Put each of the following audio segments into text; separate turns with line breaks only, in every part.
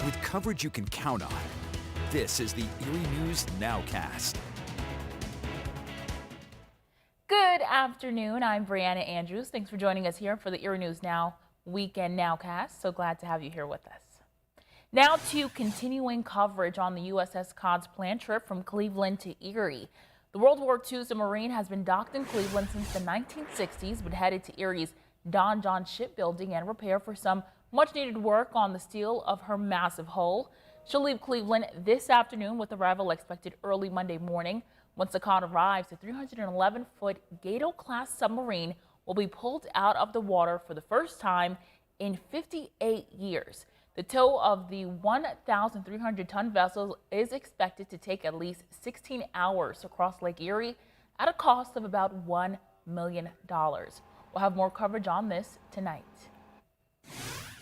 With coverage you can count on, this is the Erie News NOWCAST.
Good afternoon. I'm Brianna Andrews. Thanks for joining us here for the Erie News Now Weekend NOWCAST. So glad to have you here with us. Now to continuing coverage on the USS COD's planned trip from Cleveland to Erie. The World War II submarine has been docked in Cleveland since the 1960s, but headed to Erie's Don John shipbuilding and repair for some much-needed work on the steel of her massive hull. She'll leave Cleveland this afternoon with arrival expected early Monday morning. Once the COD arrives, the 311-foot Gato-class submarine will be pulled out of the water for the first time in 58 years. The tow of the 1,300-ton vessel is expected to take at least 16 hours across Lake Erie at a cost of about $1 million. We'll have more coverage on this tonight.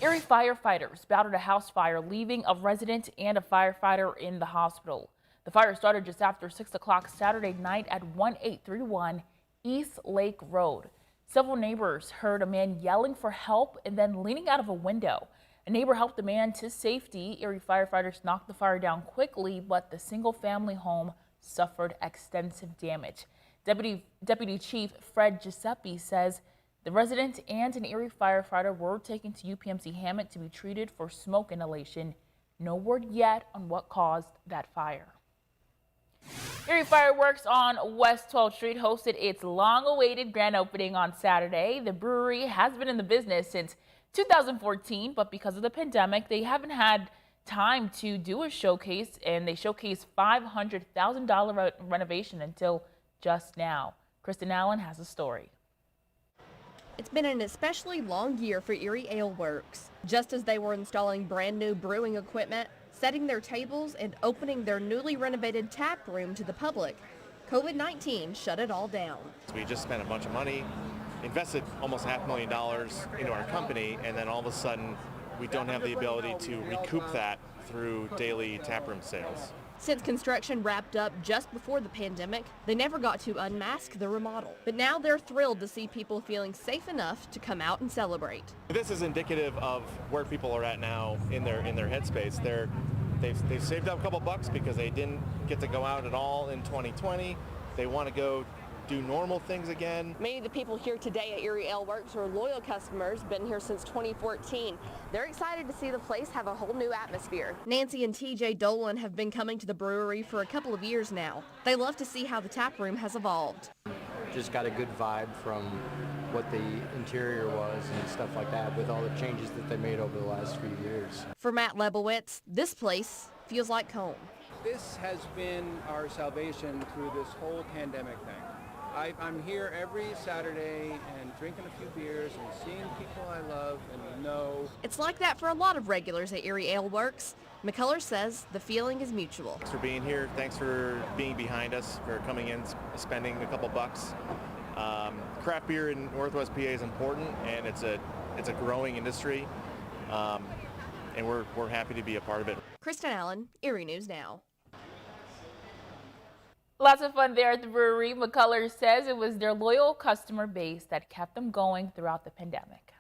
Erie firefighters battled a house fire, leaving a resident and a firefighter in the hospital. The fire started just after 6 o'clock Saturday night at 1831 East Lake Road. Several neighbors heard a man yelling for help and then leaning out of a window. A neighbor helped the man to safety. Erie firefighters knocked the fire down quickly, but the single-family home suffered extensive damage. Deputy Chief Fred Giuseppe says the resident and an Erie firefighter were taken to UPMC Hammett to be treated for smoke inhalation. No word yet on what caused that fire. Erie Fireworks on West 12th Street hosted its long-awaited grand opening on Saturday. The brewery has been in the business since 2014, but because of the pandemic, they haven't had time to do a showcase, and they showcased $500,000 renovation until just now. Kristen Allen has a story.
It's been an especially long year for Erie Ale Works. Just as they were installing brand new brewing equipment, setting their tables, and opening their newly renovated tap room to the public, COVID-19 shut it all down.
We just spent a bunch of money, invested almost $500,000 into our company, and then all of a sudden we don't have the ability to recoup that through daily taproom sales.
Since construction wrapped up just before the pandemic, they never got to unmask the remodel. But now they're thrilled to see people feeling safe enough to come out and celebrate.
This is indicative of where people are at now in their headspace. They've saved up a couple bucks because they didn't get to go out at all in 2020. They want to go do normal things again.
Many of the people here today at Erie Ale Works are loyal customers, been here since 2014. They're excited to see the place have a whole new atmosphere. Nancy and TJ Dolan have been coming to the brewery for a couple of years now. They love to see how the tap room has evolved.
Just got a good vibe from what the interior was and stuff like that with all the changes that they made over the last few years.
For Matt Lebowitz, this place feels like home.
This has been our salvation through this whole pandemic thing. I'm here every Saturday and drinking a few beers and seeing people I love and know.
It's like that for a lot of regulars at Erie Ale Works. McCullers says the feeling is mutual.
Thanks for being here. Thanks for being behind us, for coming in, spending a couple bucks. Craft beer in Northwest PA is important, and it's a growing industry, and we're happy to be a part of it.
Kristen Allen, Erie News Now.
Lots of fun there at the brewery. McCullers says it was their loyal customer base that kept them going throughout the pandemic.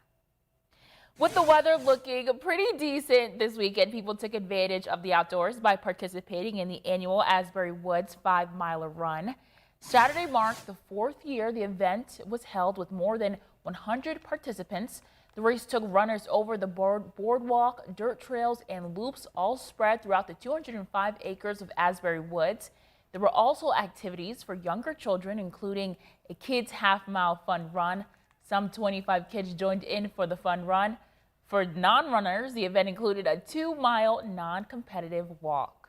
With the weather looking pretty decent this weekend, people took advantage of the outdoors by participating in the annual Asbury Woods 5-miler run. Saturday marked the 4th year the event was held with more than 100 participants. The race took runners over the boardwalk, dirt trails, and loops all spread throughout the 205 acres of Asbury Woods. There were also activities for younger children, including a kids' half-mile fun run, Some 25 kids joined in for the fun run. For non-runners, the event included a 2-mile non-competitive walk.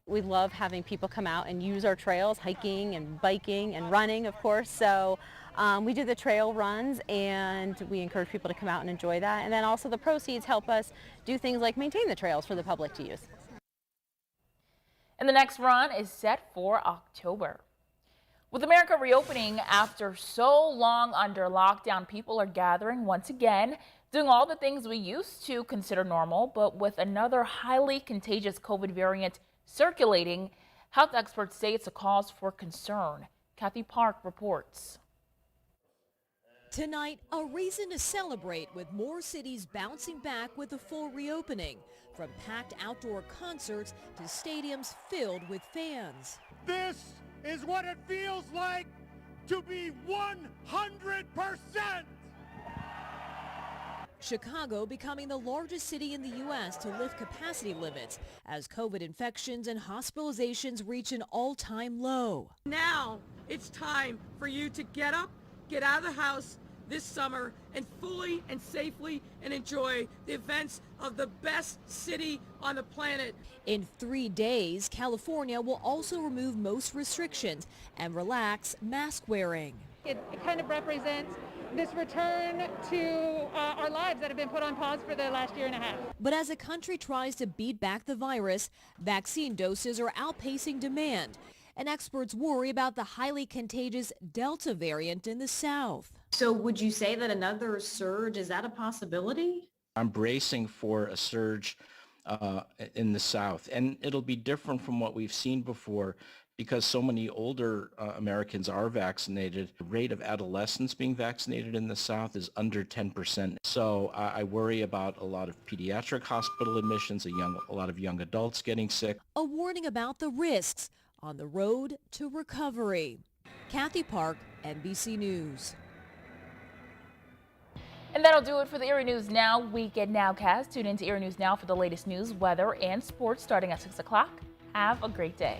We love having people come out and use our trails, hiking and biking and running, of course. So we do the trail runs, and we encourage people to come out and enjoy that. And then also the proceeds help us do things like maintain the trails for the public to use.
And the next run is set for October. With America reopening after so long under lockdown, people are gathering once again, doing all the things we used to consider normal, but with another highly contagious COVID variant circulating, health experts say it's a cause for concern. Kathy Park reports.
Tonight, a reason to celebrate with more cities bouncing back with a full reopening, from packed outdoor concerts to stadiums filled with fans.
This is what it feels like to be 100%.
Chicago becoming the largest city in the U.S. to lift capacity limits as COVID infections and hospitalizations reach an all-time low.
Now it's time for you to get up, get out of the house this summer and fully and safely and enjoy the events of the best city on the planet.
In 3 days, California will also remove most restrictions and relax mask wearing.
It kind of represents this return to our lives that have been put on pause for the last year and a half.
But as the country tries to beat back the virus, vaccine doses are outpacing demand, and experts worry about the highly contagious Delta variant in the South.
So would you say that another surge, is that a possibility?
I'm bracing for a surge in the South, and it'll be different from what we've seen before because so many older Americans are vaccinated. The rate of adolescents being vaccinated in the South is under 10%. So I worry about a lot of pediatric hospital admissions, a lot of young adults getting sick.
A warning about the risks on the road to recovery. Kathy Park, NBC News.
And that'll do it for the Erie News Now Weekend Nowcast. Tune in to Erie News Now for the latest news, weather, and sports starting at 6 o'clock. Have a great day.